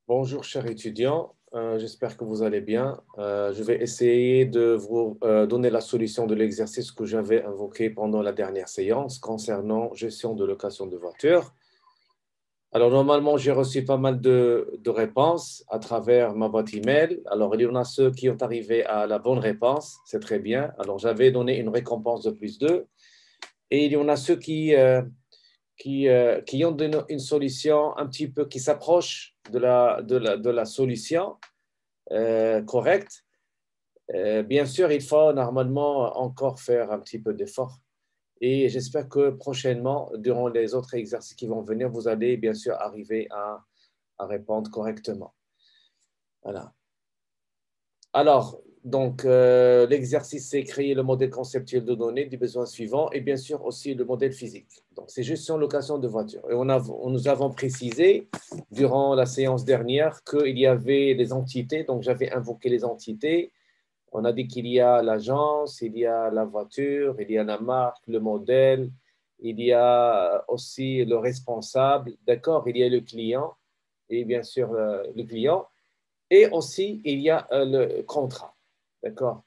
Bonjour, chers étudiants. J'espère que vous allez bien. Je vais essayer de vous donner la solution de l'exercice que j'avais invoqué pendant la dernière séance concernant gestion de location de voiture. Alors, normalement, j'ai reçu pas mal de réponses à travers ma boîte email. Alors, il y en a ceux qui ont arrivé à la bonne réponse. C'est très bien. Alors, j'avais donné une récompense de +2. Et il y en a ceux qui ont une solution un petit peu qui s'approche de la solution correcte. Bien sûr, il faut normalement encore faire un petit peu d'effort. Et j'espère que prochainement, durant les autres exercices qui vont venir, vous allez bien sûr arriver à répondre correctement. Voilà. Alors, donc, l'exercice, c'est créer le modèle conceptuel de données des besoins suivants et bien sûr aussi le modèle physique. Donc, c'est gestion location de voiture. Et nous avons précisé durant la séance dernière qu'il y avait des entités. Donc, j'avais invoqué les entités. On a dit qu'il y a l'agence, il y a la voiture, il y a la marque, le modèle, il y a aussi le responsable, d'accord, il y a le client et bien sûr le client. Et aussi, il y a le contrat. D'accord?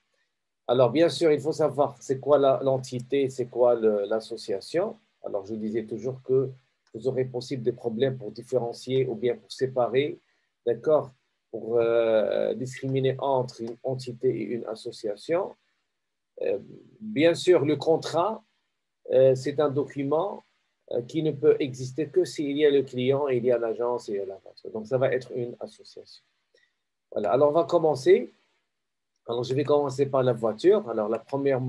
Alors, bien sûr, il faut savoir c'est quoi l'entité, c'est quoi l'association. Alors, je disais toujours que vous aurez possible des problèmes pour différencier ou bien pour séparer, d'accord? Pour discriminer entre une entité et une association. Bien sûr, le contrat, c'est un document qui ne peut exister que s'il y a le client, il y a l'agence et il y a la vente. Donc, ça va être une association. Voilà. Alors, on va commencer. Alors, je vais commencer par la voiture. Alors, la première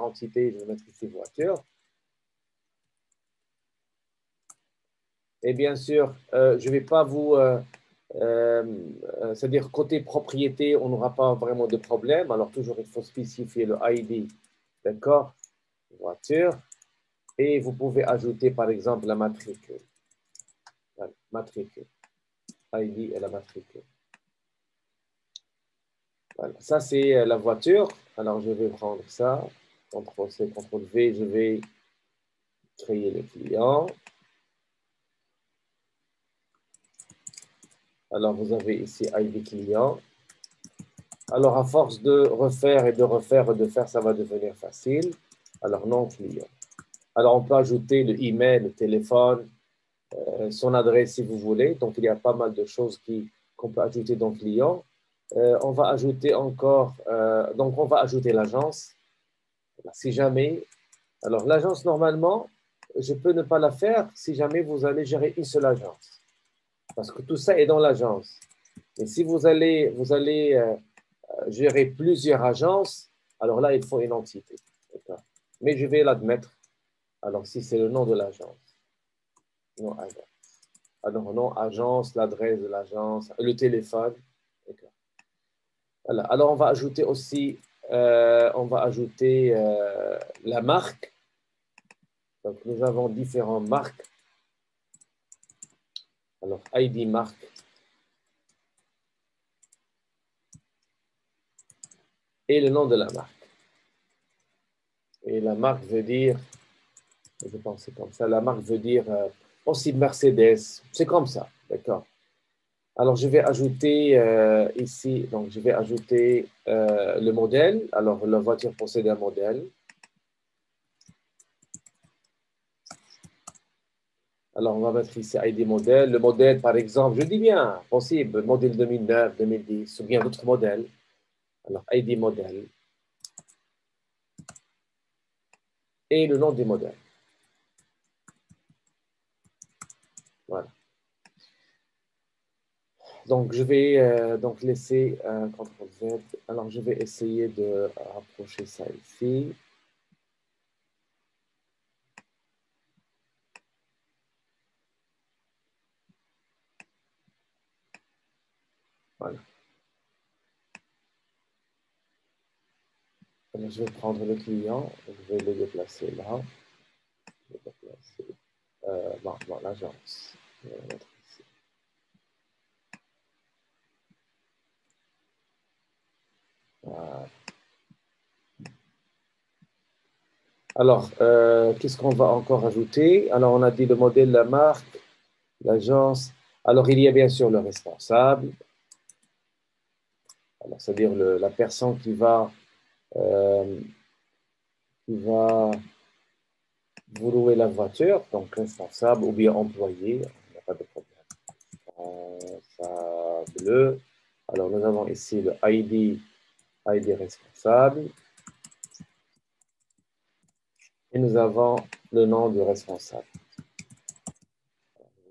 entité, je vais mettre ici voiture. Et bien sûr, je ne vais pas vous... c'est-à-dire, côté propriété, on n'aura pas vraiment de problème. Alors, toujours, il faut spécifier le ID. D'accord? Voiture. Et vous pouvez ajouter, par exemple, la matricule. Voilà, matricule. ID et la matricule. Voilà. Ça, c'est la voiture. Alors, je vais prendre ça. CTRL-C, CTRL-V. Je vais créer le client. Alors, vous avez ici ID client. Alors, à force de refaire et de refaire et de faire, ça va devenir facile. Alors, nom client. Alors, on peut ajouter le email, le téléphone, son adresse si vous voulez. Donc, il y a pas mal de choses qu'on peut ajouter dans client. On va ajouter encore, donc on va ajouter l'agence. Si jamais, alors l'agence, normalement, je peux ne pas la faire si jamais vous allez gérer une seule agence. Parce que tout ça est dans l'agence. Et si vous allez gérer plusieurs agences, alors là, il faut une entité. Mais je vais l'admettre. Alors, si c'est le nom de l'agence. Non, agence. Alors, nom, agence, l'adresse de l'agence, le téléphone. Voilà. Alors, on va ajouter aussi la marque. Donc, nous avons différentes marques. Alors, ID marque. Et le nom de la marque. Et la marque veut dire, je pense que c'est comme ça, la marque veut dire aussi Mercedes. C'est comme ça, d'accord? Alors, je vais ajouter ici, donc je vais ajouter le modèle. Alors, la voiture possède un modèle. Alors, on va mettre ici ID modèle. Le modèle, par exemple, je dis bien, possible, modèle 2009, 2010, ou bien d'autres modèles. Alors, ID modèle. Et le nom du modèle. Voilà. Donc, je vais donc laisser CTRL-Z. Alors, je vais essayer de rapprocher ça ici. Voilà. Alors, je vais prendre le client. Je vais le déplacer là. Je vais déplacer. Non, l'agence. Je vais le mettre ici. Voilà. Alors, qu'est-ce qu'on va encore ajouter? Alors, on a dit le modèle, la marque, l'agence. Alors, il y a bien sûr le responsable, c'est-à-dire la personne euh, qui va vous louer la voiture, donc responsable ou bien employé, il n'y a pas de problème. Responsable. Alors, nous avons ici le ID responsable. Et nous avons le nom du responsable.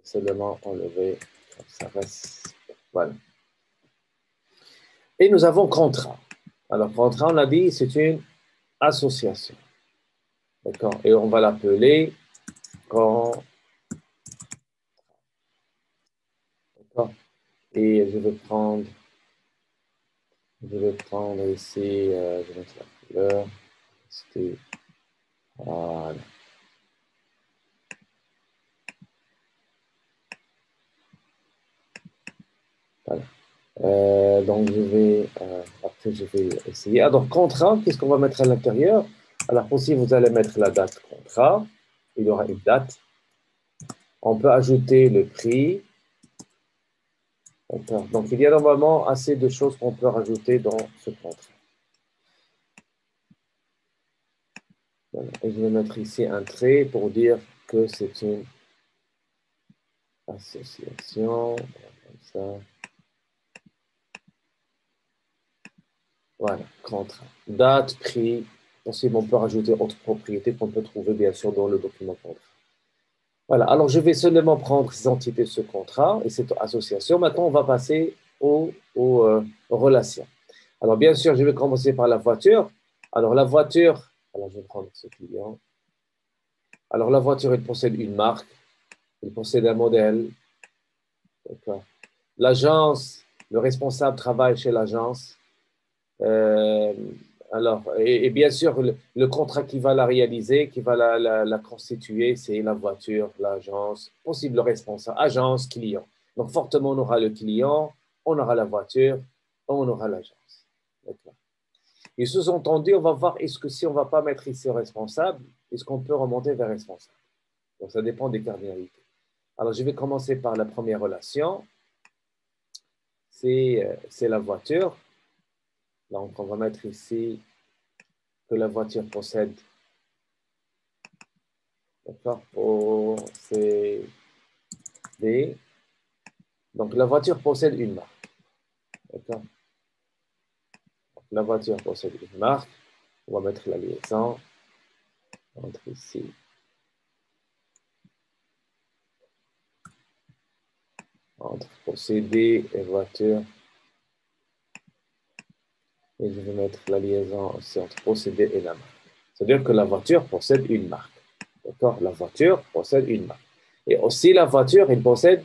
Seulement enlever, ça reste. Voilà. Et nous avons contrat. Alors, contrat, on l'a dit, c'est une association. D'accord? Et on va l'appeler quand. D'accord? Et je vais prendre ici, je vais mettre la couleur. C'était. Voilà. Voilà. Donc, après, je vais essayer. Alors, contrat, qu'est-ce qu'on va mettre à l'intérieur? Alors, aussi, vous allez mettre la date contrat. Il y aura une date. On peut ajouter le prix. Donc, il y a normalement assez de choses qu'on peut rajouter dans ce contrat. Voilà. Et je vais mettre ici un trait pour dire que c'est une association. Comme ça. Voilà, contrat. Date, prix. Possible, on peut rajouter autre propriété qu'on peut trouver bien sûr dans le document contrat. Voilà, alors je vais seulement prendre ces entités de ce contrat et cette association. Maintenant, on va passer aux relations. Alors, bien sûr, je vais commencer par la voiture. Alors, la voiture, alors je vais prendre ce client. Alors, la voiture, elle possède une marque, elle possède un modèle. D'accord. L'agence, le responsable travaille chez l'agence. Euh, alors, et bien sûr, le contrat qui va la réaliser, qui va la constituer, c'est la voiture, l'agence, possible responsable, agence, client. Donc, fortement, on aura le client, on aura la voiture, on aura l'agence. D'accord. Et sous-entendu, on va voir, est-ce que si on ne va pas mettre ici responsable, est-ce qu'on peut remonter vers responsable? Donc, ça dépend des cardinalités. Alors, je vais commencer par la première relation. C'est la voiture. Donc, on va mettre ici que la voiture possède. D'accord? Posséder. Donc, la voiture possède une marque. D'accord? La voiture possède une marque. On va mettre la liaison entre ici. Entre posséder et voiture. Et je vais mettre la liaison aussi entre posséder et la marque. C'est-à-dire que la voiture possède une marque. D'accord? La voiture possède une marque. Et aussi, la voiture, elle possède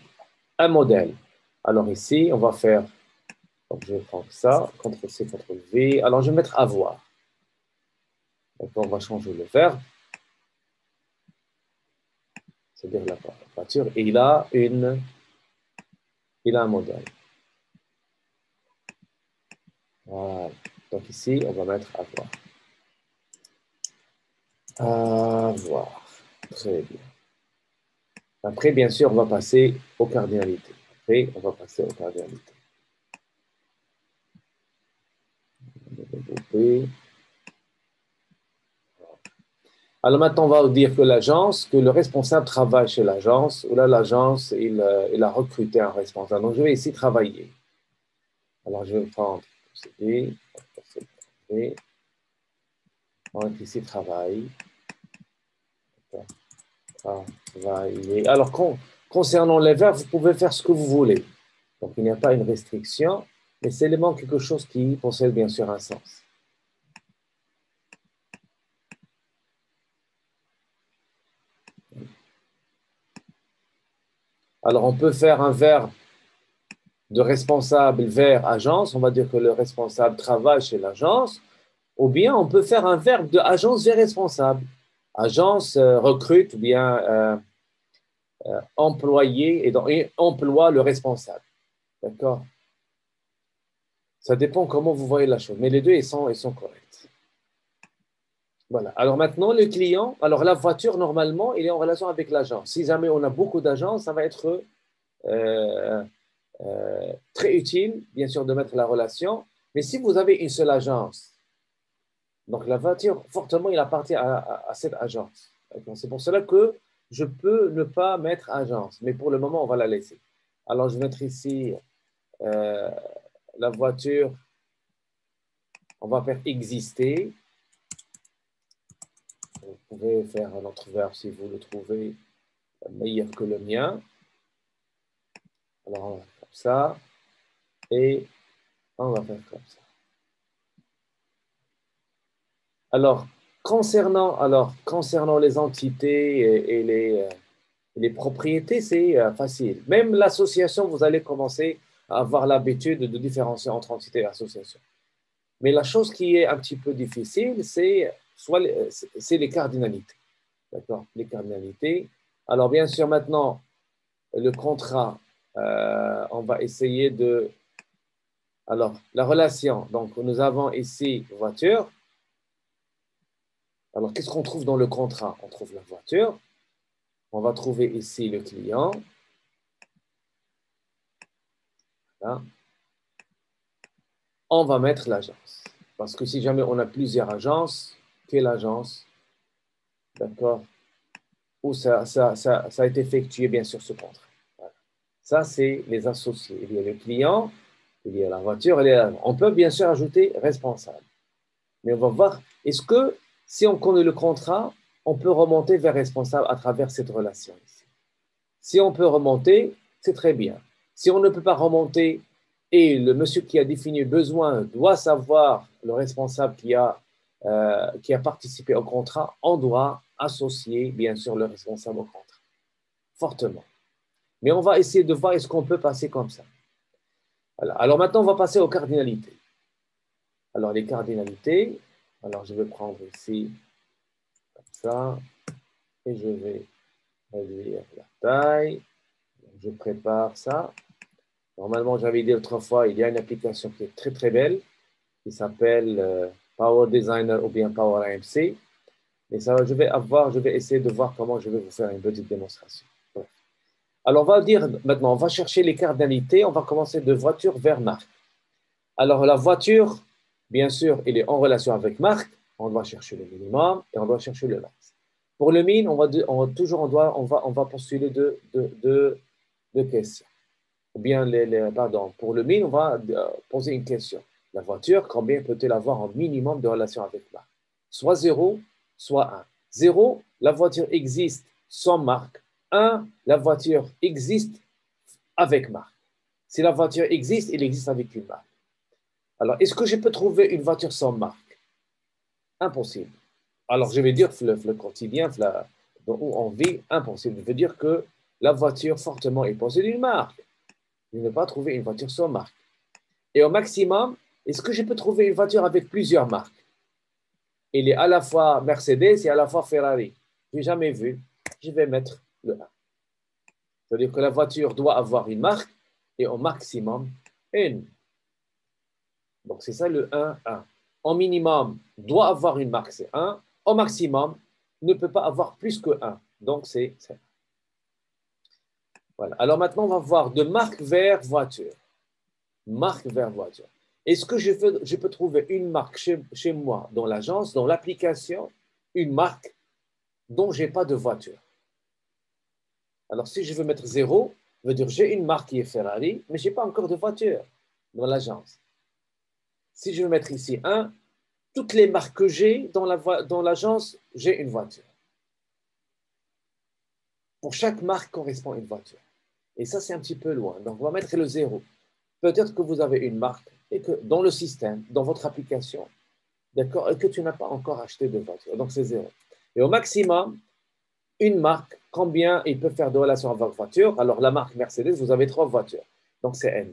un modèle. Alors ici, on va faire, donc je vais prendre ça, CTRL-C, CTRL-V. Alors, je vais mettre avoir. D'accord? On va changer le verbe. C'est-à-dire la voiture. Et il a un modèle. Voilà. Donc ici, on va mettre avoir. Avoir. Très bien. Après, bien sûr, on va passer aux cardinalités. Après, on va passer aux cardinalités. Alors maintenant, on va dire que l'agence, que le responsable travaille chez l'agence, ou là, l'agence, il a recruté un responsable. Donc, je vais ici travailler. Alors, je vais prendre procéder, on va ici travail. Travailler. Alors, concernant les verbes, vous pouvez faire ce que vous voulez. Donc, il n'y a pas une restriction, mais c'est seulement quelque chose qui possède bien sûr un sens. Alors, on peut faire un verbe de responsable vers agence. On va dire que le responsable travaille chez l'agence. Ou bien, on peut faire un verbe de agence vers responsable. Agence recrute ou bien employé et emploie le responsable. D'accord? Ça dépend comment vous voyez la chose. Mais les deux, ils sont corrects. Voilà. Alors maintenant, le client, alors la voiture, normalement, il est en relation avec l'agent. Si jamais on a beaucoup d'agents, ça va être euh, très utile, bien sûr, de mettre la relation. Mais si vous avez une seule agence, donc la voiture, fortement, il appartient à cette agence. C'est pour cela que je peux ne pas mettre agence, mais pour le moment, on va la laisser. Alors, je vais mettre ici euh, la voiture, on va faire exister. Vous pouvez faire un autre verbe si vous le trouvez meilleur que le mien. Alors, on va faire comme ça et on va faire comme ça. Alors, concernant les entités et les propriétés, c'est facile. Même l'association, vous allez commencer à avoir l'habitude de différencier entre entité et association. Mais la chose qui est un petit peu difficile, c'est les cardinalités. D'accord? Les cardinalités. Alors, bien sûr, maintenant, le contrat, on va essayer de... Alors, la relation. Donc, nous avons ici voiture. Alors, qu'est-ce qu'on trouve dans le contrat? On trouve la voiture. On va trouver ici le client. Voilà. On va mettre l'agence. Parce que si jamais on a plusieurs agences, quelle agence? D'accord? Où ça a été effectué, bien sûr, ce contrat. Voilà. Ça, c'est les associés. Il y a le client, il y a la voiture, on peut bien sûr ajouter responsable. Mais on va voir, est-ce que si on connaît le contrat, on peut remonter vers responsable à travers cette relation ici? Si on peut remonter, c'est très bien. Si on ne peut pas remonter et le monsieur qui a défini le besoin doit savoir le responsable qui a participé au contrat, on doit associer bien sûr le responsable au contrat, fortement. Mais on va essayer de voir est-ce qu'on peut passer comme ça. Voilà. Alors maintenant, on va passer aux cardinalités. Alors les cardinalités, alors je vais prendre ici comme ça et je vais réduire la taille. Je prépare ça. Normalement, j'avais dit autrefois, il y a une application qui est très très belle qui s'appelle Power Designer ou bien Power AMC. Et ça, je vais essayer de voir comment je vais vous faire une petite démonstration. Bref. Alors, on va dire maintenant, on va chercher les cardinalités. On va commencer de voiture vers marque. Alors, la voiture, bien sûr, elle est en relation avec marque. On doit chercher le minimum et on doit chercher le max. Pour le min, on va postuler deux questions. Ou bien, pardon, pour le min, on va poser une question. La voiture, combien peut-elle avoir en minimum de relation avec marque? Soit 0, soit 1. 0, la voiture existe sans marque. 1, la voiture existe avec marque. Si la voiture existe, elle existe avec une marque. Alors, est-ce que je peux trouver une voiture sans marque? Impossible. Alors, je vais dire le quotidien, où on vit, impossible. Je veux dire que la voiture fortement est possédée d'une marque. Je ne vais pas trouver une voiture sans marque. Et au maximum, est-ce que je peux trouver une voiture avec plusieurs marques? Il est à la fois Mercedes et à la fois Ferrari. Je n'ai jamais vu. Je vais mettre le 1. C'est-à-dire que la voiture doit avoir une marque et au maximum une. Donc, c'est ça le 1, 1. Au minimum, doit avoir une marque, c'est 1. Au maximum, ne peut pas avoir plus que 1. Donc, c'est 1. Voilà. Alors maintenant, on va voir de marque vers voiture. Marque vers voiture. Est-ce que je peux trouver une marque chez moi, dans l'agence, dans l'application, une marque dont je n'ai pas de voiture? Alors, si je veux mettre 0, ça veut dire j'ai une marque qui est Ferrari, mais je n'ai pas encore de voiture dans l'agence. Si je veux mettre ici 1, toutes les marques que j'ai dans l'agence, j'ai une voiture. Pour chaque marque correspond une voiture. Et ça, c'est un petit peu loin. Donc, on va mettre le 0. Peut-être que vous avez une marque et que dans le système, dans votre application, d'accord, et que tu n'as pas encore acheté de voiture. Donc, c'est 0. Et au maximum, une marque, combien il peut faire de relation avec votre voiture? Alors, la marque Mercedes, vous avez 3 voitures. Donc, c'est N.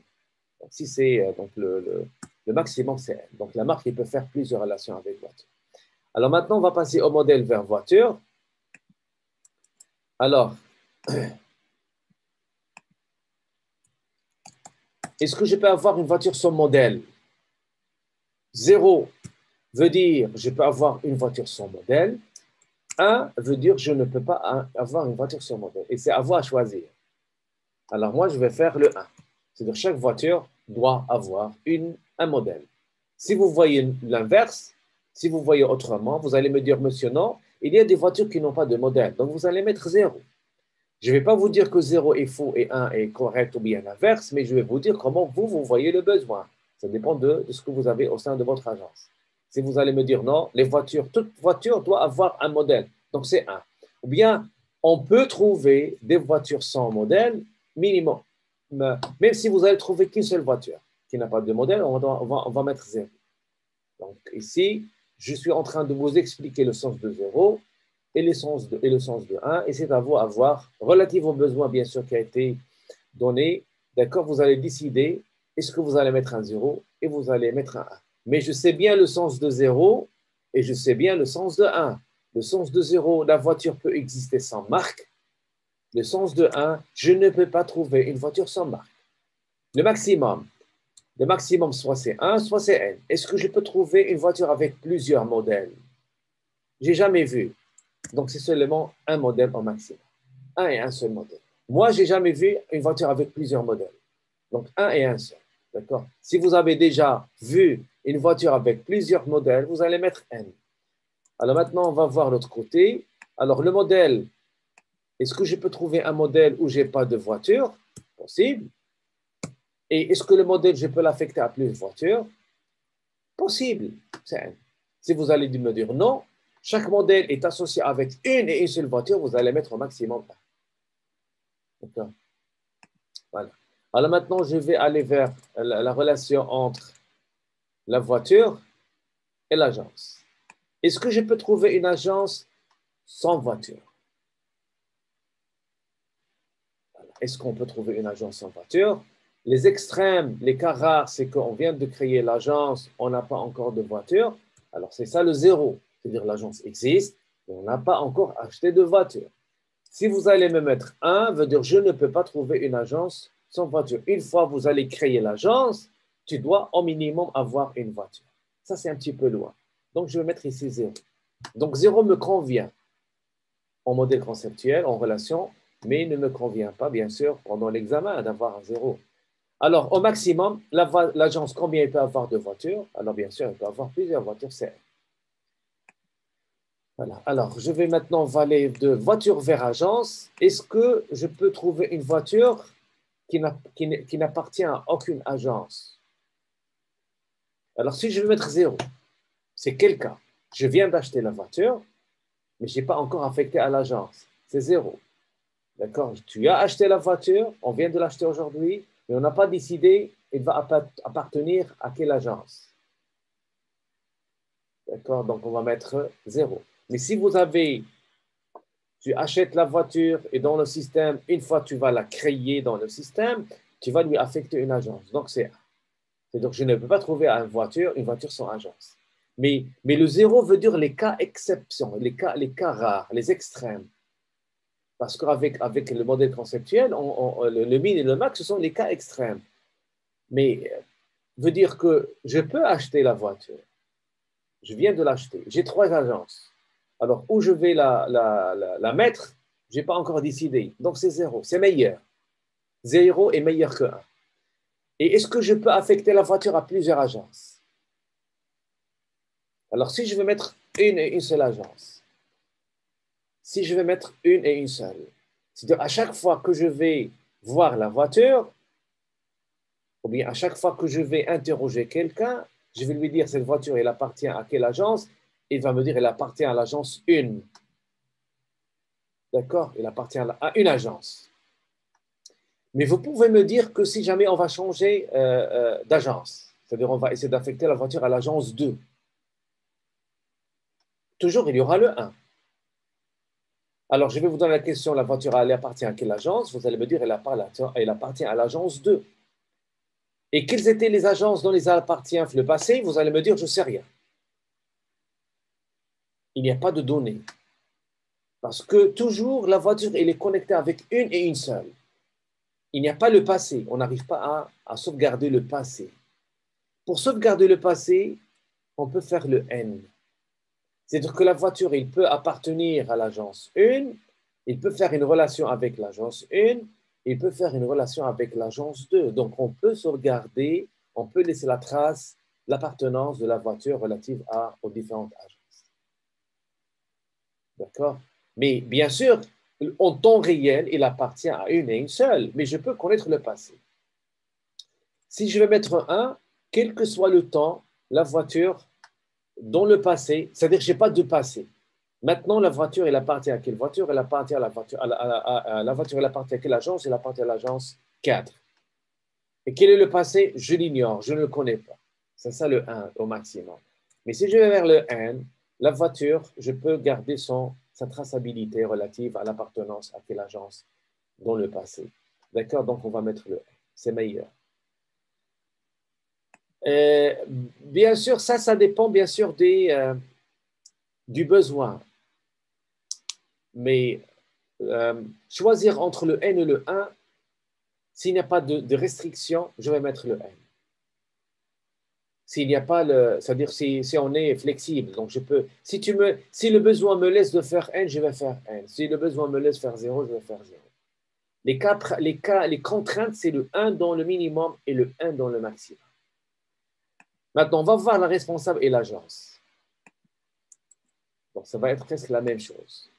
Donc, si c'est donc le maximum, c'est N. Donc, la marque, il peut faire plusieurs relations avec voiture. Alors, maintenant, on va passer au modèle vers voiture. Alors, est-ce que je peux avoir une voiture sans modèle? 0 veut dire je peux avoir une voiture sans modèle. 1 veut dire je ne peux pas avoir une voiture sans modèle. Et c'est à vous à choisir. Alors moi, je vais faire le 1. C'est-à-dire chaque voiture doit avoir un modèle. Si vous voyez l'inverse, si vous voyez autrement, vous allez me dire, monsieur, non, il y a des voitures qui n'ont pas de modèle. Donc, vous allez mettre 0. Je ne vais pas vous dire que 0 est faux et 1 est correct ou bien l'inverse, mais je vais vous dire comment vous voyez le besoin. Ça dépend de ce que vous avez au sein de votre agence. Si vous allez me dire, non, toute voiture doit avoir un modèle. Donc, c'est 1. Ou bien, on peut trouver des voitures sans modèle minimum. Même si vous allez trouver qu'une seule voiture qui n'a pas de modèle, on va mettre 0. Donc ici, je suis en train de vous expliquer le sens de 0 et le sens de 1, et c'est à vous à voir, relative au besoin bien sûr qui a été donné, d'accord, vous allez décider, est-ce que vous allez mettre un 0 et vous allez mettre un 1. Mais je sais bien le sens de 0 et je sais bien le sens de 1. Le sens de 0, la voiture peut exister sans marque. Le sens de 1, je ne peux pas trouver une voiture sans marque. Le maximum, soit c'est 1, soit c'est N. Est-ce que je peux trouver une voiture avec plusieurs modèles? Je n'ai jamais vu. Donc, c'est seulement un modèle au maximum. Un et un seul modèle. Moi, je n'ai jamais vu une voiture avec plusieurs modèles. Donc, un et un seul. D'accord? Si vous avez déjà vu une voiture avec plusieurs modèles, vous allez mettre N. Alors maintenant, on va voir l'autre côté. Alors, le modèle, est-ce que je peux trouver un modèle où je n'ai pas de voiture? Possible. Et est-ce que le modèle, je peux l'affecter à plusieurs voitures? Possible. C'est N. Si vous allez me dire non, chaque modèle est associé avec une seule voiture, vous allez mettre au maximum 1. D'accord? Voilà. Alors maintenant, je vais aller vers la relation entre la voiture et l'agence. Est-ce que je peux trouver une agence sans voiture? Voilà. Est-ce qu'on peut trouver une agence sans voiture? Les extrêmes, les cas rares, c'est qu'on vient de créer l'agence, on n'a pas encore de voiture. Alors, c'est ça le 0. C'est-à-dire l'agence existe, mais on n'a pas encore acheté de voiture. Si vous allez me mettre 1, veut dire je ne peux pas trouver une agence sans voiture. Une fois que vous allez créer l'agence, tu dois au minimum avoir une voiture. Ça, c'est un petit peu loin. Donc, je vais mettre ici 0. Donc, 0 me convient en modèle conceptuel, en relation, mais il ne me convient pas, bien sûr, pendant l'examen, d'avoir un 0. Alors, au maximum, l'agence, combien elle peut avoir de voitures? Alors, bien sûr, elle peut avoir plusieurs voitures, c'est. Voilà. Alors, je vais maintenant aller de voiture vers agence. Est-ce que je peux trouver une voiture qui n'appartient à aucune agence? Alors, si je veux mettre 0, c'est quel cas? Je viens d'acheter la voiture, mais je n'ai pas encore affecté à l'agence. C'est 0. D'accord? Tu as acheté la voiture, on vient de l'acheter aujourd'hui, mais on n'a pas décidé il va appartenir à quelle agence. D'accord? Donc, on va mettre 0. Mais si tu achètes la voiture et dans le système, une fois que tu vas la créer dans le système, tu vas lui affecter une agence. Donc, c'est 1. Donc, je ne peux pas trouver une voiture sans agence. Mais le 0 veut dire les cas exceptions, les cas rares, les extrêmes. Parce qu'avec le modèle conceptuel, le min et le max, ce sont les cas extrêmes. Mais veut dire que je peux acheter la voiture. Je viens de l'acheter. J'ai 3 agences. Alors, où je vais la mettre, je n'ai pas encore décidé. Donc, c'est 0. C'est meilleur. 0 est meilleur que 1. Et est-ce que je peux affecter la voiture à plusieurs agences? Alors, si je veux mettre une seule agence, si je vais mettre une seule, c'est-à-dire à chaque fois que je vais voir la voiture, ou bien à chaque fois que je vais interroger quelqu'un, je vais lui dire cette voiture, elle appartient à quelle agence? Il va me dire, elle appartient à l'agence 1. D'accord? Elle appartient à une agence. Mais vous pouvez me dire que si jamais on va changer d'agence, c'est-à-dire on va essayer d'affecter la voiture à l'agence 2, toujours il y aura le 1. Alors je vais vous donner la question, la voiture elle appartient à quelle agence? Vous allez me dire elle appartient à l'agence 2. Et quelles étaient les agences dont elle appartient le passé? Vous allez me dire je ne sais rien. Il n'y a pas de données. Parce que toujours la voiture elle est connectée avec une seule. Il n'y a pas le passé. On n'arrive pas à sauvegarder le passé. Pour sauvegarder le passé, on peut faire le N. C'est-à-dire que la voiture, il peut appartenir à l'agence 1, il peut faire une relation avec l'agence 1, il peut faire une relation avec l'agence 2. Donc, on peut sauvegarder, on peut laisser la trace, l'appartenance de la voiture relative aux différentes agences. D'accord? Mais bien sûr, en temps réel, il appartient à une et une seule, mais je peux connaître le passé. Si je vais mettre 1, quel que soit le temps, la voiture, dans le passé, c'est-à-dire que je n'ai pas de passé. Maintenant, la voiture, elle appartient à quelle voiture? Elle appartient à la voiture, la voiture, elle appartient à quelle agence? Elle appartient à l'agence 4. Et quel est le passé? Je l'ignore, je ne le connais pas. C'est ça le 1 au maximum. Mais si je vais vers le N, la voiture, je peux garder sa traçabilité relative à l'appartenance à quelle agence dans le passé. D'accord? Donc, on va mettre le N. C'est meilleur. Bien sûr, ça dépend bien sûr du besoin. Mais choisir entre le N et le 1, s'il n'y a pas de restriction, je vais mettre le N. S'il n'y a pas c'est-à-dire si on est flexible, donc je peux, si le besoin me laisse de faire N, je vais faire N. Si le besoin me laisse faire 0, je vais faire 0. Les contraintes, c'est le 1 dans le minimum et le 1 dans le maximum. Maintenant, on va voir la responsable et l'agence. Donc, ça va être presque la même chose.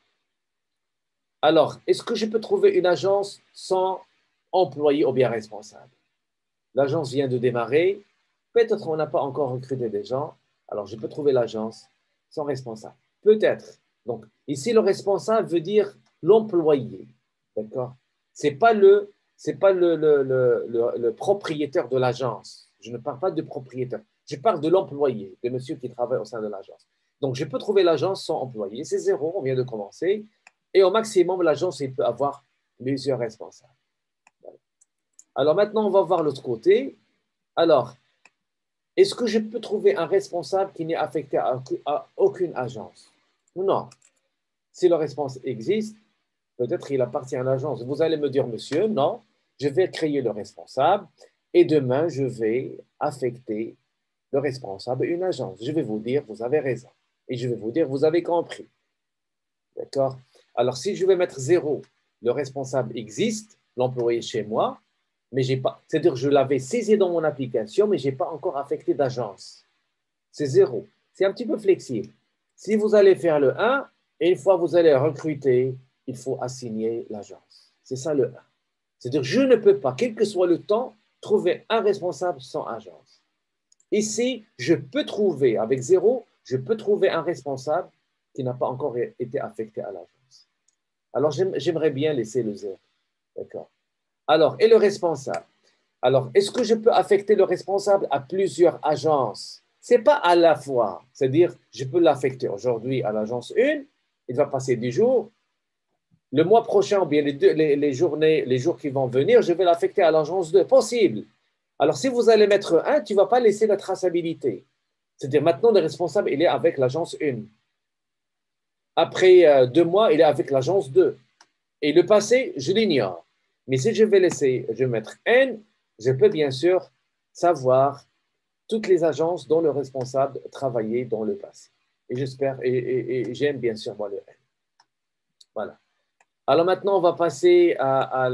Alors, est-ce que je peux trouver une agence sans employé ou bien responsable? L'agence vient de démarrer. Peut-être on n'a pas encore recruté des gens. Alors, je peux trouver l'agence sans responsable. Peut-être. Donc, ici, le responsable veut dire l'employé. D'accord? Ce n'est pas le propriétaire de l'agence. Je ne parle pas de propriétaire. Je parle de l'employé, de monsieur qui travaille au sein de l'agence. Donc, je peux trouver l'agence sans employé. C'est 0, on vient de commencer. Et au maximum, l'agence peut avoir plusieurs responsables. Alors, maintenant, on va voir l'autre côté. Alors, est-ce que je peux trouver un responsable qui n'est affecté à aucune agence? Non. Si le responsable existe, peut-être il appartient à l'agence. Vous allez me dire, monsieur, non, je vais créer le responsable et demain, je vais affecter le responsable à une agence. Je vais vous dire, vous avez raison. Et je vais vous dire, vous avez compris. D'accord? Alors, si je vais mettre 0, le responsable existe, l'employé chez moi, mais j'ai pas, c'est-à-dire que je l'avais saisi dans mon application, mais je n'ai pas encore affecté d'agence. C'est 0. C'est un petit peu flexible. Si vous allez faire le 1, et une fois que vous allez recruter, il faut assigner l'agence. C'est ça le 1. C'est-à-dire que je ne peux pas, quel que soit le temps, trouver un responsable sans agence. Ici, je peux trouver, avec 0, je peux trouver un responsable qui n'a pas encore été affecté à l'agence. Alors, j'aimerais bien laisser le 0. D'accord. Alors, et le responsable? Alors, est-ce que je peux affecter le responsable à plusieurs agences? Ce n'est pas à la fois. C'est-à-dire, je peux l'affecter aujourd'hui à l'agence 1, il va passer 10 jours. Le mois prochain, ou bien les jours qui vont venir, je vais l'affecter à l'agence 2. Possible. Alors, si vous allez mettre 1, tu ne vas pas laisser la traçabilité. C'est-à-dire, maintenant, le responsable, il est avec l'agence 1. Après 2 mois, il est avec l'agence 2. Et le passé, je l'ignore. Mais si je vais mettre N, je peux bien sûr savoir toutes les agences dont le responsable travaillait dans le passé. Et j'espère, et j'aime bien sûr moi le N. Voilà. Alors maintenant, on va passer à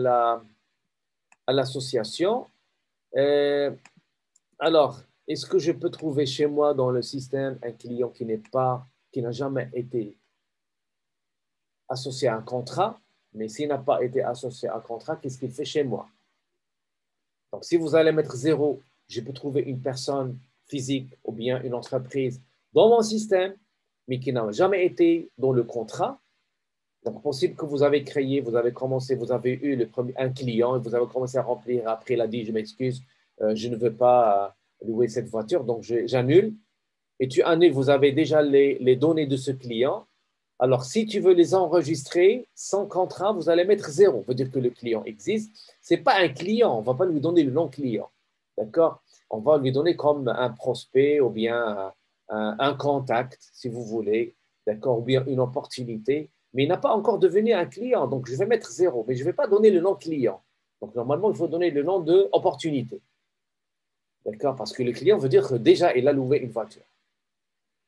l'association. Alors, est-ce que je peux trouver chez moi dans le système un client qui n'a jamais été associé à un contrat? Mais s'il n'a pas été associé à un contrat, qu'est-ce qu'il fait chez moi? Donc, si vous allez mettre 0, je peux trouver une personne physique ou bien une entreprise dans mon système, mais qui n'a jamais été dans le contrat. Donc, possible que vous avez créé, vous avez commencé, vous avez eu un client et vous avez commencé à remplir. Après, il a dit, je m'excuse, je ne veux pas louer cette voiture, donc j'annule. Et tu annules, vous avez déjà les données de ce client. Alors, si tu veux les enregistrer sans contrat, vous allez mettre 0. Ça veut dire que le client existe. Ce n'est pas un client. On ne va pas lui donner le nom client. D'accord? On va lui donner comme un prospect ou bien un contact, si vous voulez. D'accord? Ou bien une opportunité. Mais il n'a pas encore devenu un client. Donc, je vais mettre 0. Mais je ne vais pas donner le nom client. Donc, normalement, il faut donner le nom de opportunité. D'accord? Parce que le client veut dire que déjà, il a loué une voiture.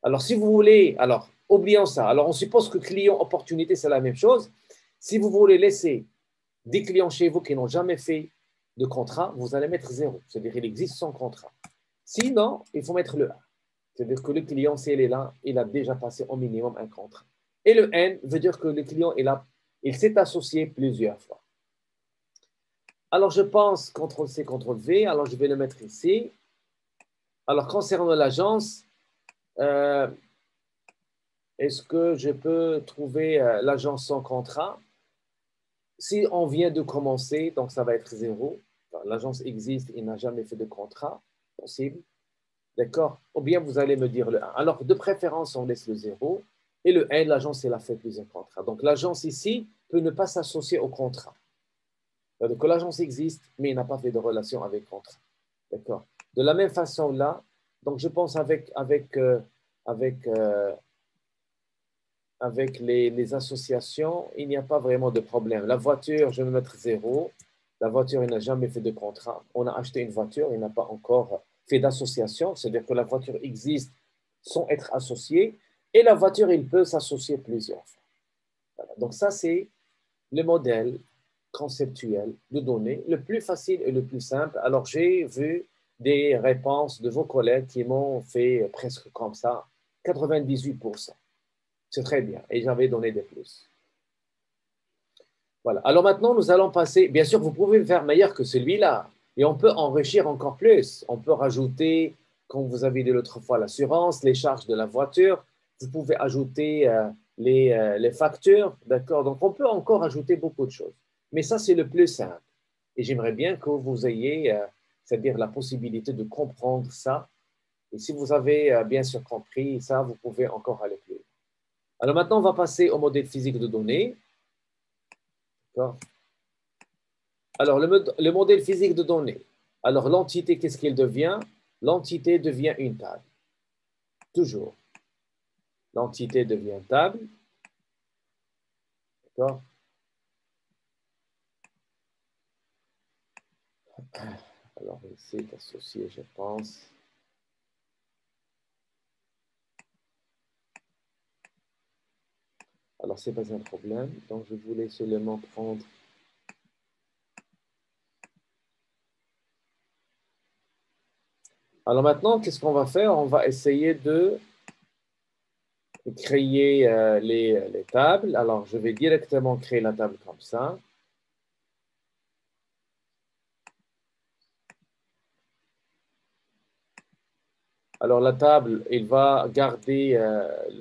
Alors, si vous voulez, alors, oublions ça. Alors, on suppose que client, opportunité, c'est la même chose. Si vous voulez laisser Des clients chez vous qui n'ont jamais fait de contrat, vous allez mettre 0. C'est-à-dire qu'il existe son contrat. Sinon, il faut mettre le 1. C'est-à-dire que le client, s'il est là, il a déjà passé au minimum un contrat. Et le N veut dire que le client, il s'est associé plusieurs fois. Alors, je pense CTRL-C, CTRL-V. Alors, je vais le mettre ici. Alors, concernant l'agence, est-ce que je peux trouver l'agence sans contrat? Si on vient de commencer, donc ça va être 0. L'agence existe, il n'a jamais fait de contrat, possible. D'accord? Ou bien vous allez me dire le 1. Alors, de préférence, on laisse le 0. Et le 1, l'agence, elle a fait plusieurs contrats. Donc, l'agence ici peut ne pas s'associer au contrat. C'est-à-dire que l'agence existe, mais il n'a pas fait de relation avec le contrat. D'accord? De la même façon, là, donc je pense avec les associations, il n'y a pas vraiment de problème. La voiture, je vais mettre 0. La voiture, il n'a jamais fait de contrat. On a acheté une voiture, il n'a pas encore fait d'association, c'est-à-dire que la voiture existe sans être associée, et la voiture, il peut s'associer plusieurs fois. Voilà. Donc ça, c'est le modèle conceptuel de données, le plus facile et le plus simple. Alors, j'ai vu des réponses de vos collègues qui m'ont fait presque comme ça, 98%. C'est très bien. Et j'avais donné des plus. Voilà. Alors maintenant, nous allons passer. Bien sûr, vous pouvez faire meilleur que celui-là. Et on peut enrichir encore plus. On peut rajouter, comme vous avez dit l'autre fois, l'assurance, les charges de la voiture. Vous pouvez ajouter les factures. D'accord? Donc, on peut encore ajouter beaucoup de choses. Mais ça, c'est le plus simple. Et j'aimerais bien que vous ayez, c'est-à-dire la possibilité de comprendre ça. Et si vous avez bien sûr compris ça, vous pouvez encore aller plus loin. Alors maintenant, on va passer au modèle physique de données. Alors, le modèle physique de données. Alors, l'entité, qu'est-ce qu'elle devient? L'entité devient une table. Toujours. L'entité devient table. D'accord? Alors, ici, associé, je pense. Alors, ce n'est pas un problème. Donc, je voulais seulement prendre. Alors, maintenant, qu'est-ce qu'on va faire? On va essayer de créer les tables. Alors, je vais directement créer la table comme ça. Alors, la table, il va garder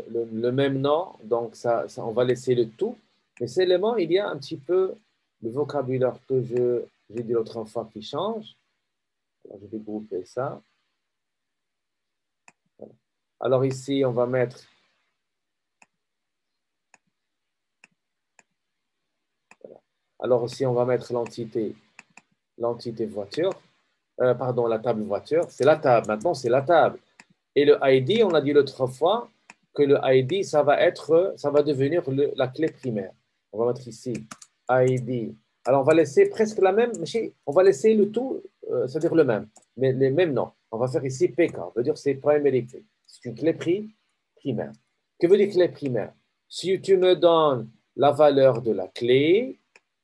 le même nom, donc on va laisser le tout. Mais seulement, il y a un petit peu le vocabulaire que j'ai dit l'autre fois qui change. Alors, je vais grouper ça. Voilà. Alors, ici, on va mettre. Voilà. Alors, ici, on va mettre l'entité voiture. Pardon, la table voiture. C'est la table. Maintenant, c'est la table. Et le ID, on a dit l'autre fois que le ID, ça va devenir la clé primaire. On va mettre ici ID. Alors, on va laisser presque la même, on va laisser le tout, c'est-à-dire le même, mais les mêmes noms. On va faire ici PK, on veut dire c'est primary key. C'est une clé primaire. Que veut dire clé primaire? Si tu me donnes la valeur de la clé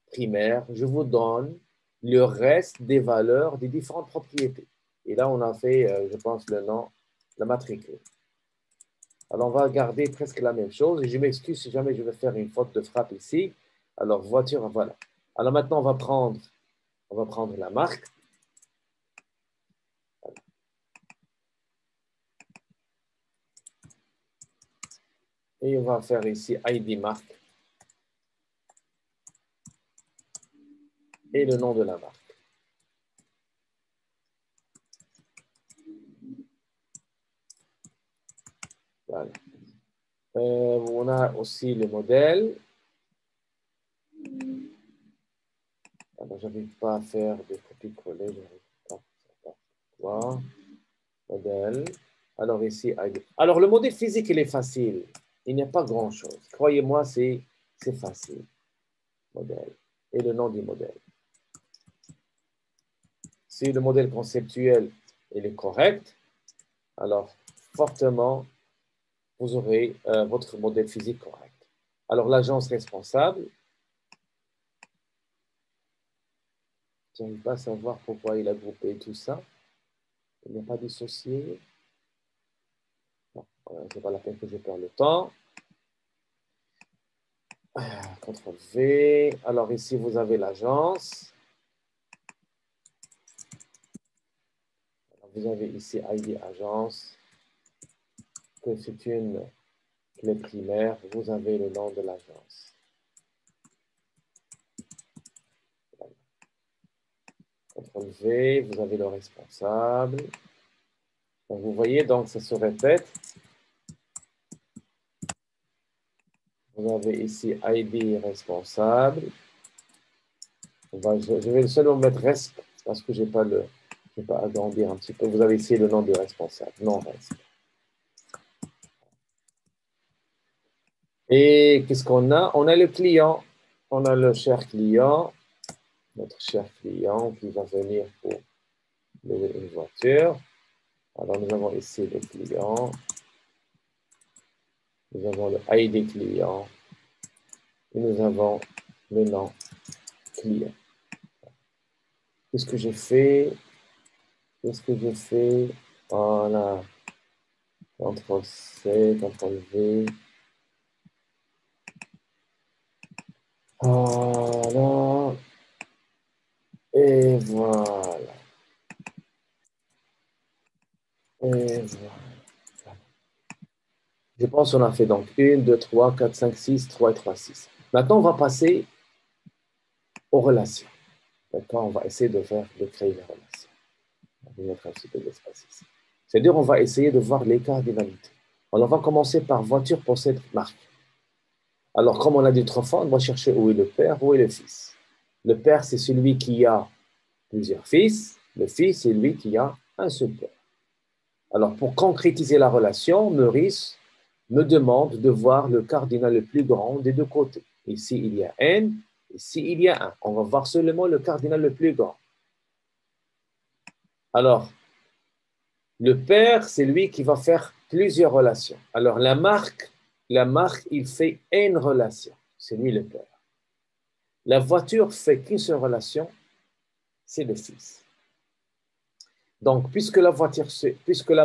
primaire, je vous donne le reste des valeurs des différentes propriétés. Et là, on a fait, je pense, le nom, la matricule. Alors, on va garder presque la même chose. Et je m'excuse si jamais je vais faire une faute de frappe ici. Alors, voiture, voilà. Alors, maintenant, on va prendre la marque. Et on va faire ici ID marque. Et le nom de la marque. Voilà. On a aussi le modèle. Alors, je n'arrive pas à faire des copies-coller. Modèle. Alors, ici, ID. Alors, le modèle physique, il est facile. Il n'y a pas grand-chose. Croyez-moi, c'est facile. Modèle. Et le nom du modèle. Si le modèle conceptuel il est correct, alors fortement, vous aurez votre modèle physique correct. Alors, l'agence responsable, Je n'arrive pas à savoir pourquoi il a groupé tout ça. Il n'est pas dissocié. C'est pas la peine que je perds le temps. CTRL V. Alors ici, vous avez l'agence. Vous avez ici ID agence. Que c'est une clé primaire. Vous avez le nom de l'agence. CTRL V. Vous avez le responsable. Donc, vous voyez, donc ça se répète. Vous avez ici ID responsable. Je vais seulement mettre resp parce que je ne vais pas agrandir un petit peu. Vous avez ici le nom du responsable, non resp. Et qu'est-ce qu'on a? On a le client. On a le cher client, notre cher client qui va venir pour louer une voiture. Alors, nous avons ici le client. Nous avons le ID client. Et nous avons le nom client. Qu'est-ce que j'ai fait? Qu'est-ce que j'ai fait? Voilà. CTRL C, CTRL V. Voilà. Et voilà. Et voilà. Je pense qu'on a fait donc 1, 2, 3, 4, 5, 6, 3 et 3, 6. Maintenant, on va passer aux relations. D'accord? On va essayer de créer les relations. On va mettre un petit peu d'espace ici. C'est-à-dire, on va essayer de voir les cardinalités. Alors, on va commencer par voiture possède marque. Alors, comme on l'a dit autrefois, on va chercher où est le père, où est le fils. Le père, c'est celui qui a plusieurs fils. Le fils, c'est lui qui a un seul père. Alors, pour concrétiser la relation, Maurice me demande de voir le cardinal le plus grand des deux côtés. Ici, il y a n, ici, il y a 1. On va voir seulement le cardinal le plus grand. Alors, le père, c'est lui qui va faire plusieurs relations. Alors, la marque, il fait n relations. C'est lui le père. La voiture fait qu'une seule relation, c'est le fils. Donc, puisque la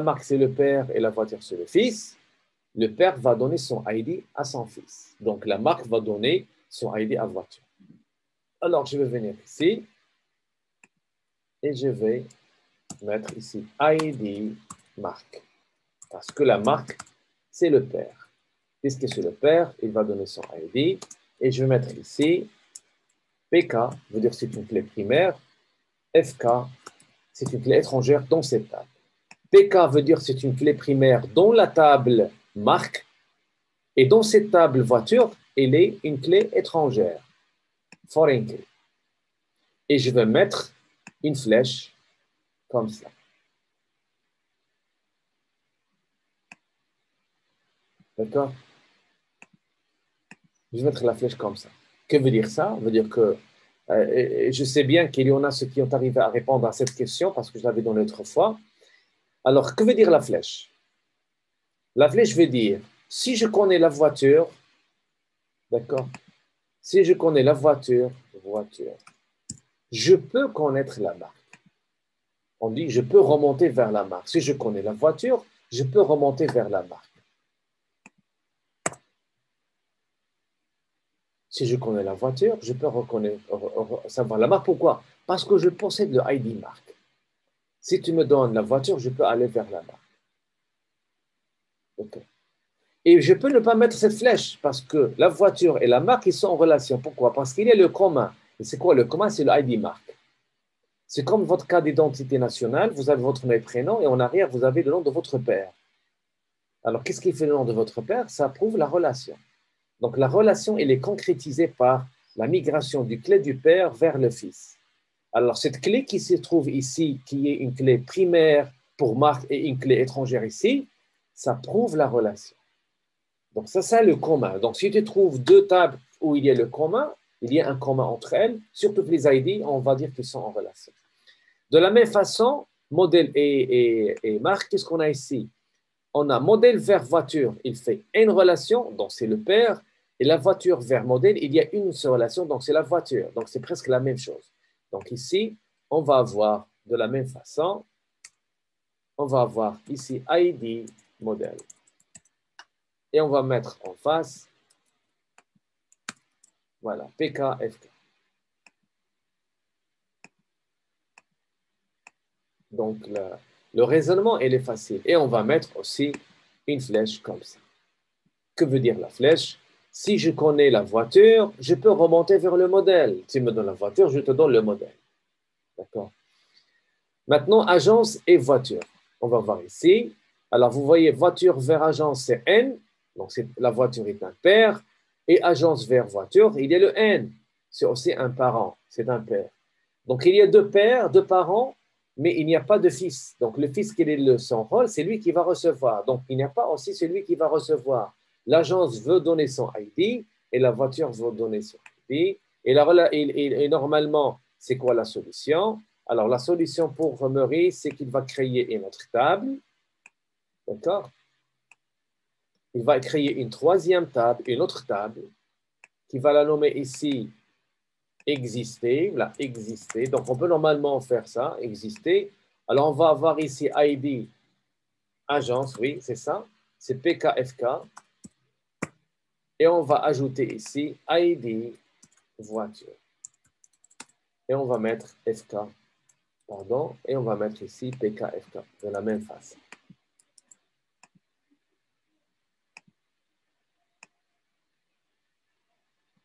marque, c'est le père et la voiture, c'est le fils, le père va donner son ID à son fils. Donc, la marque va donner son ID à voiture. Alors, je vais venir ici et je vais mettre ici ID marque. Parce que la marque, c'est le père. Puisque c'est le père, il va donner son ID. Et je vais mettre ici PK, veut dire c'est une clé primaire. FK, c'est une clé étrangère dans cette table. PK veut dire c'est une clé primaire dans la table marque. Et dans cette table voiture, elle est une clé étrangère. Foreign key. Et je vais mettre une flèche comme ça. D'accord? Je vais mettre la flèche comme ça. Que veut dire ça? Ça veut dire que je sais bien qu'il y en a ceux qui ont arrivé à répondre à cette question parce que je l'avais donnée autrefois. Alors, que veut dire la flèche? La flèche veut dire, si je connais la voiture, d'accord? Si je connais la voiture, je peux connaître la marque. On dit, je peux remonter vers la marque. Si je connais la voiture, je peux remonter vers la marque. Si je connais la voiture, je peux savoir la marque. Pourquoi? Parce que je possède le ID marque. Si tu me donnes la voiture, je peux aller vers la marque. Okay. Et je peux ne pas mettre cette flèche parce que la voiture et la marque, ils sont en relation. Pourquoi? Parce qu'il y a le commun. Et c'est quoi le commun? C'est le ID marque. C'est comme votre carte d'identité nationale. Vous avez votre nom et prénom et en arrière, vous avez le nom de votre père. Alors, qu'est-ce qui fait le nom de votre père? Ça prouve la relation. Donc, la relation, elle est concrétisée par la migration du clé du père vers le fils. Alors, cette clé qui se trouve ici, qui est une clé primaire pour marque et une clé étrangère ici, ça prouve la relation. Donc, ça, c'est le commun. Donc, si tu trouves deux tables où il y a le commun, il y a un commun entre elles, surtout que les ID, on va dire qu'ils sont en relation. De la même façon, modèle et marque, qu'est-ce qu'on a ici? On a modèle vers voiture, il fait une relation, donc c'est le père, et la voiture vers modèle, il y a une seule relation, donc c'est la voiture. Donc, c'est presque la même chose. Donc, ici, on va avoir de la même façon, on va avoir ici ID modèle. Et on va mettre en face, voilà, PKFK. Donc, le raisonnement, il est facile. Et on va mettre aussi une flèche comme ça. Que veut dire la flèche? Si je connais la voiture, je peux remonter vers le modèle. Tu me donnes la voiture, je te donne le modèle. D'accord? Maintenant, agence et voiture. On va voir ici. Alors, vous voyez, voiture vers agence, c'est N. Donc, la voiture est un père. Et agence vers voiture, il y a le N. C'est aussi un parent. C'est un père. Donc, il y a deux pères, deux parents, mais il n'y a pas de fils. Donc, le fils, quel est son rôle? C'est lui qui va recevoir. Donc, il n'y a pas aussi celui qui va recevoir. L'agence veut donner son ID et la voiture veut donner son ID. Et normalement, c'est quoi la solution? Alors, la solution pour Maurice, c'est qu'il va créer une autre table. D'accord? Il va créer une troisième table, une autre table, qui va la nommer ici exister, la exister. Donc, on peut normalement faire ça, exister. Alors, on va avoir ici ID, agence, oui, c'est ça. C'est PKFK. Et on va ajouter ici ID, voiture. Et on va mettre FK, pardon, et on va mettre ici PKFK de la même façon.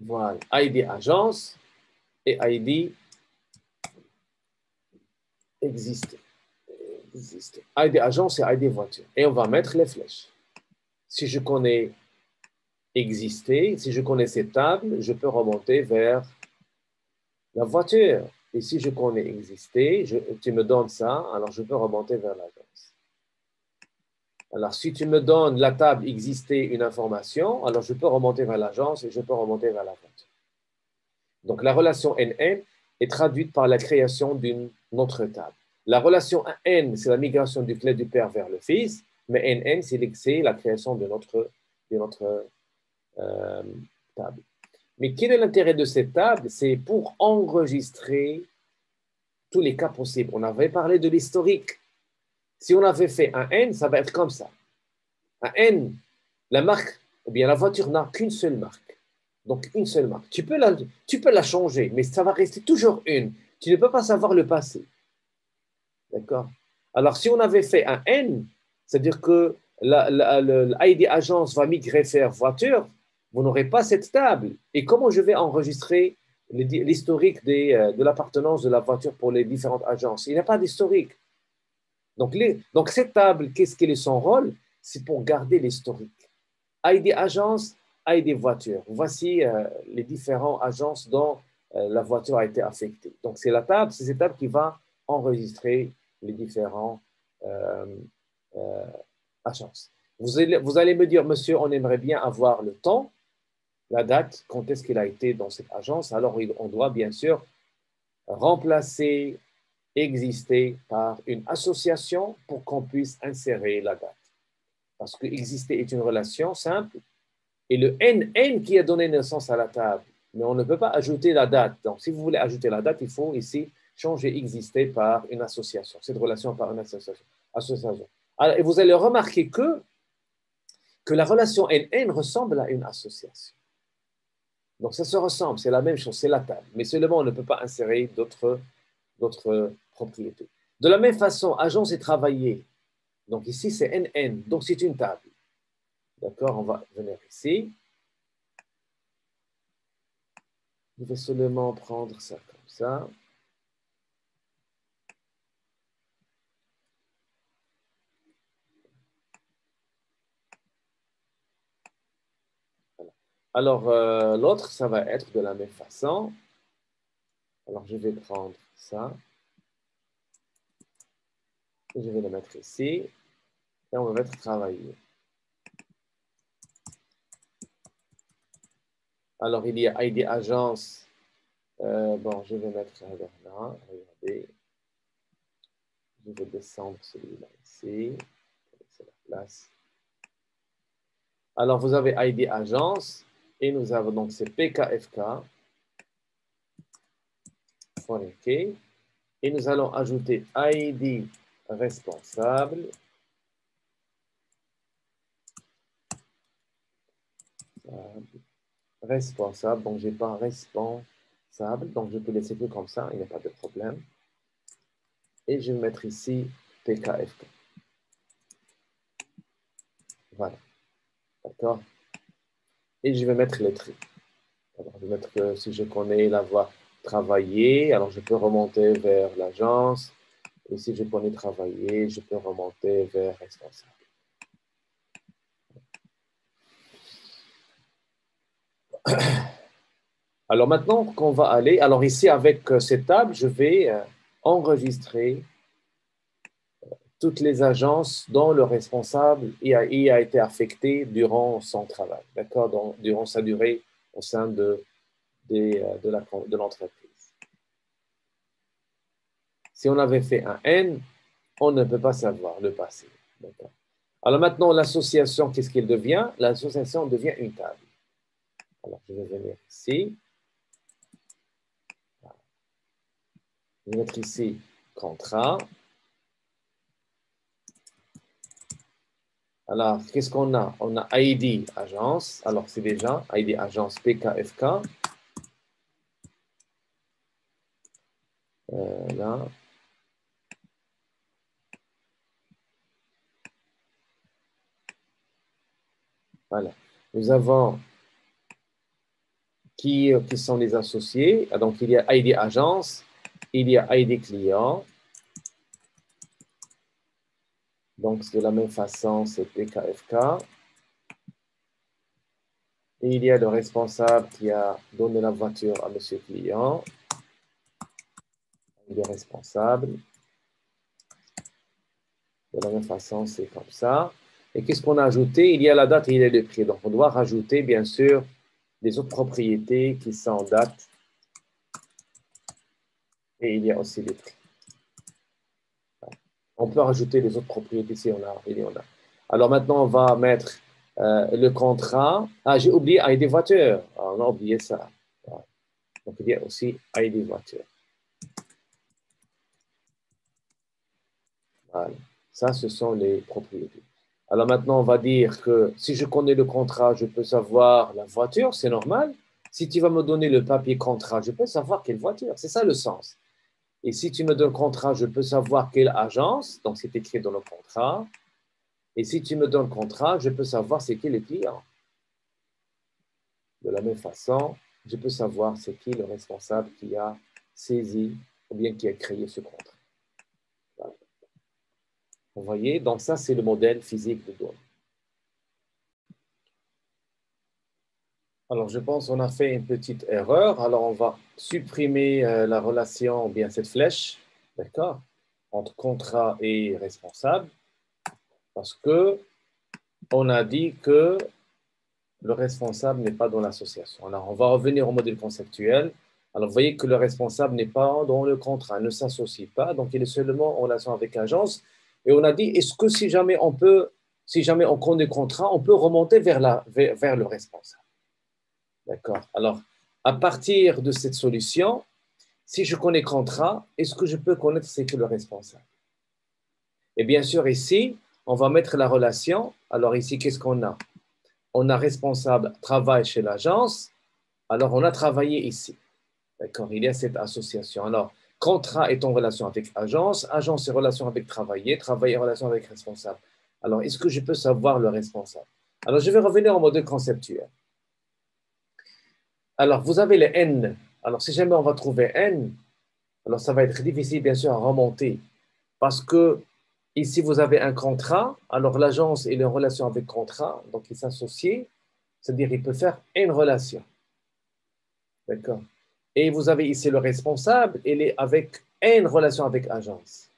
Voilà, ID agence et ID exister. ID agence et ID voiture. Et on va mettre les flèches. Si je connais exister, si je connais cette table, je peux remonter vers la voiture. Et si je connais exister, tu me donnes ça, alors je peux remonter vers l'agence. Alors, si tu me donnes la table exister une information, alors je peux remonter vers l'agence et je peux remonter vers la voiture. Donc, la relation NN est traduite par la création d'une autre table. La relation N, c'est la migration du clé du père vers le fils, mais NN, c'est la création de notre table. Mais quel est l'intérêt de cette table? C'est pour enregistrer tous les cas possibles. On avait parlé de l'historique. Si on avait fait un N, ça va être comme ça. Un N, la marque, ou bien la voiture n'a qu'une seule marque. Donc, une seule marque. Tu peux la changer, mais ça va rester toujours une. Tu ne peux pas savoir le passé. D'accord? Alors, si on avait fait un N, c'est-à-dire que l'ID agence va migrer vers voiture, vous n'aurez pas cette table. Et comment je vais enregistrer l'historique de l'appartenance de la voiture pour les différentes agences? Il n'y a pas d'historique. Donc, cette table, qu'est-ce qu'il est son rôle? C'est pour garder l'historique. ID agence, ID voiture. Voici les différentes agences dont la voiture a été affectée. Donc, c'est cette table qui va enregistrer les différentes agences. Vous allez me dire, monsieur, on aimerait bien avoir le temps, la date, quand est-ce qu'il a été dans cette agence. Alors, on doit bien sûr remplacer exister par une association pour qu'on puisse insérer la date. Parce que exister est une relation simple et le NN qui a donné naissance à la table. Mais on ne peut pas ajouter la date. Donc, si vous voulez ajouter la date, il faut ici changer exister par une association. Cette relation par une association. Alors, et vous allez remarquer que la relation NN ressemble à une association. Donc, ça se ressemble, c'est la même chose, c'est la table. Mais seulement, on ne peut pas insérer d'autres propriétés. De la même façon, agence et travailler. Donc, ici, c'est NN. Donc, c'est une table. D'accord? On va venir ici. Je vais seulement prendre ça comme ça. Voilà. Alors, l'autre, ça va être de la même façon. Alors, je vais prendre ça. Et je vais le mettre ici. Et on va mettre travailler. Alors, il y a ID agence. Bon, je vais mettre là. Regardez. Je vais descendre celui-là ici. C'est la place. Alors, vous avez ID agence. Et nous avons donc c'est PKFK. OK. Et nous allons ajouter ID responsable. Responsable, donc je n'ai pas responsable, donc je peux laisser que comme ça, il n'y a pas de problème. Et je vais mettre ici PKFK. Voilà, d'accord. Et je vais mettre les traits. Alors, je vais mettre que si je connais la voie travailler, alors je peux remonter vers l'agence. Et si je connais travailler, je peux remonter vers responsable. Alors maintenant qu'on va aller, alors ici avec cette table, je vais enregistrer toutes les agences dont le responsable y a été affecté durant son travail, d'accord, durant sa durée au sein de l'entreprise. Si on avait fait un N, on ne peut pas savoir le passé. Alors maintenant, l'association, qu'est-ce qu'elle devient? L'association devient une table. Alors, je vais venir ici. Je vais mettre ici contrat. Alors, qu'est-ce qu'on a? On a ID agence. Alors, c'est déjà ID agence PKFK. Là. Voilà. Nous avons qui sont les associés. Donc, il y a ID agence, il y a ID client. Donc, de la même façon, c'est PKFK. Et il y a le responsable qui a donné la voiture à monsieur client. Il est responsable. De la même façon, c'est comme ça. Et qu'est-ce qu'on a ajouté? Il y a la date et il y a le prix. Donc, on doit rajouter, bien sûr, les autres propriétés qui sont date. Et il y a aussi les prix. On peut rajouter les autres propriétés si il y en a. Alors maintenant, on va mettre le contrat. Ah, j'ai oublié ID voiture. Ah, on a oublié ça. Voilà. Donc, il y a aussi ID voiture. Voilà. Ça, ce sont les propriétés. Alors maintenant, on va dire que si je connais le contrat, je peux savoir la voiture, c'est normal. Si tu vas me donner le papier contrat, je peux savoir quelle voiture. C'est ça le sens. Et si tu me donnes le contrat, je peux savoir quelle agence. Donc, c'est écrit dans le contrat. Et si tu me donnes le contrat, je peux savoir c'est qui le client. De la même façon, je peux savoir c'est qui le responsable qui a saisi ou bien qui a créé ce contrat. Voilà. Vous voyez, donc ça, c'est le modèle physique de données. Alors, je pense qu'on a fait une petite erreur. Alors, on va supprimer la relation, ou bien cette flèche, d'accord, entre contrat et responsable, parce que on a dit que le responsable n'est pas dans l'association. Alors, on va revenir au modèle conceptuel. Alors, vous voyez que le responsable n'est pas dans le contrat, ne s'associe pas, donc il est seulement en relation avec l'agence. Et on a dit, est-ce que si jamais on connaît le contrat, on peut remonter vers le responsable. D'accord. Alors, à partir de cette solution, si je connais contrat, est-ce que je peux connaître c'est que le responsable? Et bien sûr, ici, on va mettre la relation. Alors ici, qu'est-ce qu'on a? On a responsable travail chez l'agence. Alors, on a travaillé ici. D'accord. Il y a cette association. Alors, contrat est en relation avec agence. Agence est en relation avec travailler. Travailler en relation avec responsable. Alors, est-ce que je peux savoir le responsable? Alors, je vais revenir au modèle conceptuel. Alors, vous avez les N. Alors, si jamais on va trouver N, alors ça va être difficile, bien sûr, à remonter. Parce que ici, vous avez un contrat. Alors, l'agence est en relation avec le contrat. Donc, il s'associe. C'est-à-dire qu'il peut faire une relation. D'accord. Et vous avez ici le responsable. Il est avec une relation avec agence.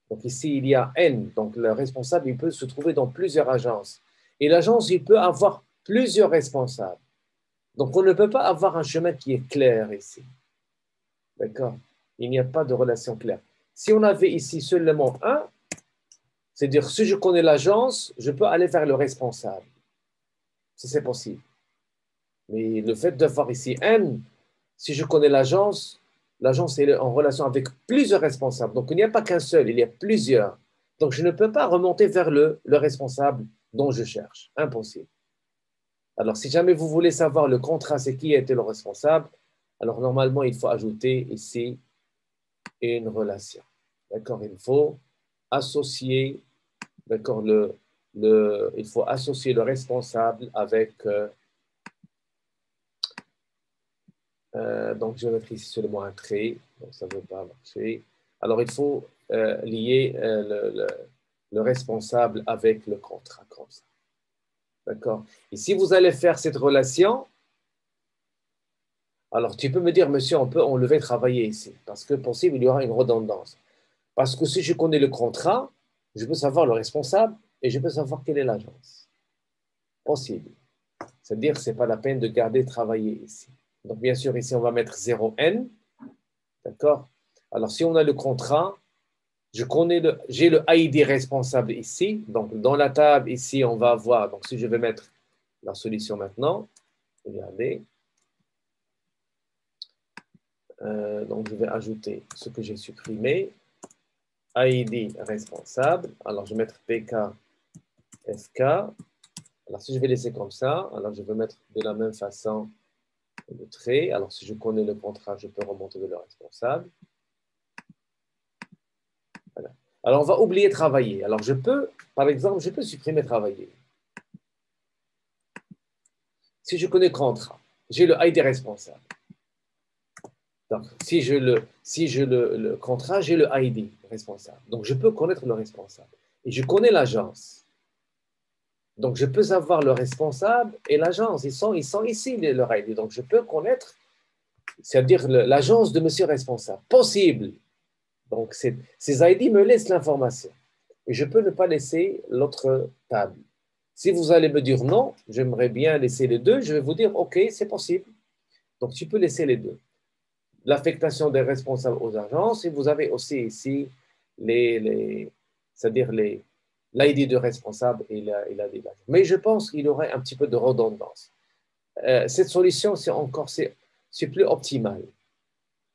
Donc, ici, il y a N. Donc, le responsable, il peut se trouver dans plusieurs agences. Et l'agence, il peut avoir plusieurs responsables. Donc, on ne peut pas avoir un chemin qui est clair ici. D'accord? Il n'y a pas de relation claire. Si on avait ici seulement un, c'est-à-dire si je connais l'agence, je peux aller vers le responsable. Si c'est possible. Mais le fait d'avoir ici N, si je connais l'agence, l'agence est en relation avec plusieurs responsables. Donc, il n'y a pas qu'un seul, il y a plusieurs. Donc, je ne peux pas remonter vers le responsable dont je cherche. Impossible. Alors, si jamais vous voulez savoir le contrat, c'est qui était le responsable, alors normalement, il faut ajouter ici une relation. D'accord? Il faut associer, d'accord, il faut associer le responsable avec, donc je vais mettre ici seulement un trait, donc ça ne veut pas marcher. Alors, il faut lier le responsable avec le contrat, comme ça. D'accord? Et si vous allez faire cette relation, alors tu peux me dire, monsieur, on peut enlever travailler ici, parce que possible, il y aura une redondance. Parce que si je connais le contrat, je peux savoir le responsable et je peux savoir quelle est l'agence. Possible. C'est-à-dire que ce n'est pas la peine de garder travailler ici. Donc, bien sûr, ici, on va mettre 0N. D'accord? Alors, si on a le contrat, j'ai le ID responsable ici. Donc, dans la table, ici, on va avoir, donc si je vais mettre la solution maintenant, regardez. Donc, je vais ajouter ce que j'ai supprimé. ID responsable. Alors, je vais mettre PK, FK. Alors, si je vais laisser comme ça, alors je vais mettre de la même façon le trait. Alors, si je connais le contrat, je peux remonter de le responsable. Voilà. Alors, on va oublier travailler. Alors, par exemple, je peux supprimer travailler. Si je connais le contrat, j'ai le ID responsable. Donc, si je le contrat, j'ai le ID responsable. Donc, je peux connaître le responsable. Et je connais l'agence. Donc, je peux savoir le responsable et l'agence. Ils sont ici, leur ID. Donc, je peux connaître, c'est-à-dire l'agence de monsieur responsable. Possible. Donc, ces ID me laissent l'information. Et je peux ne pas laisser l'autre table. Si vous allez me dire non, j'aimerais bien laisser les deux, je vais vous dire, OK, c'est possible. Donc, tu peux laisser les deux. L'affectation des responsables aux agences, et vous avez aussi ici c'est-à-dire l'ID de responsable et l'ID d'agent. Mais je pense qu'il y aurait un petit peu de redondance. Cette solution, c'est plus optimal.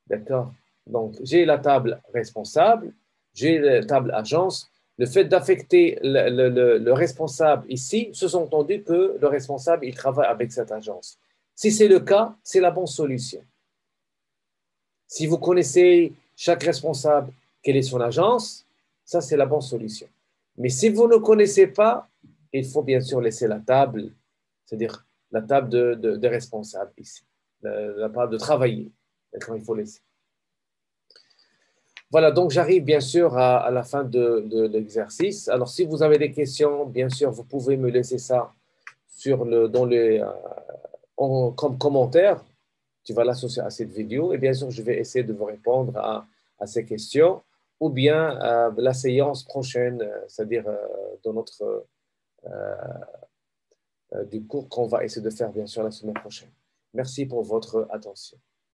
D'accord? Donc, j'ai la table responsable, j'ai la table agence. Le fait d'affecter le responsable ici, sous-entendu que le responsable, il travaille avec cette agence. Si c'est le cas, c'est la bonne solution. Si vous connaissez chaque responsable, quelle est son agence, ça, c'est la bonne solution. Mais si vous ne connaissez pas, il faut bien sûr laisser la table, c'est-à-dire la table de responsables ici, la table de travailler. D'accord, il faut laisser. Voilà, donc j'arrive bien sûr à la fin de l'exercice. Alors, si vous avez des questions, bien sûr, vous pouvez me laisser ça comme commentaire. Tu vas l'associer à cette vidéo et bien sûr, je vais essayer de vous répondre à ces questions ou bien la séance prochaine, c'est-à-dire dans notre du cours qu'on va essayer de faire bien sûr la semaine prochaine. Merci pour votre attention.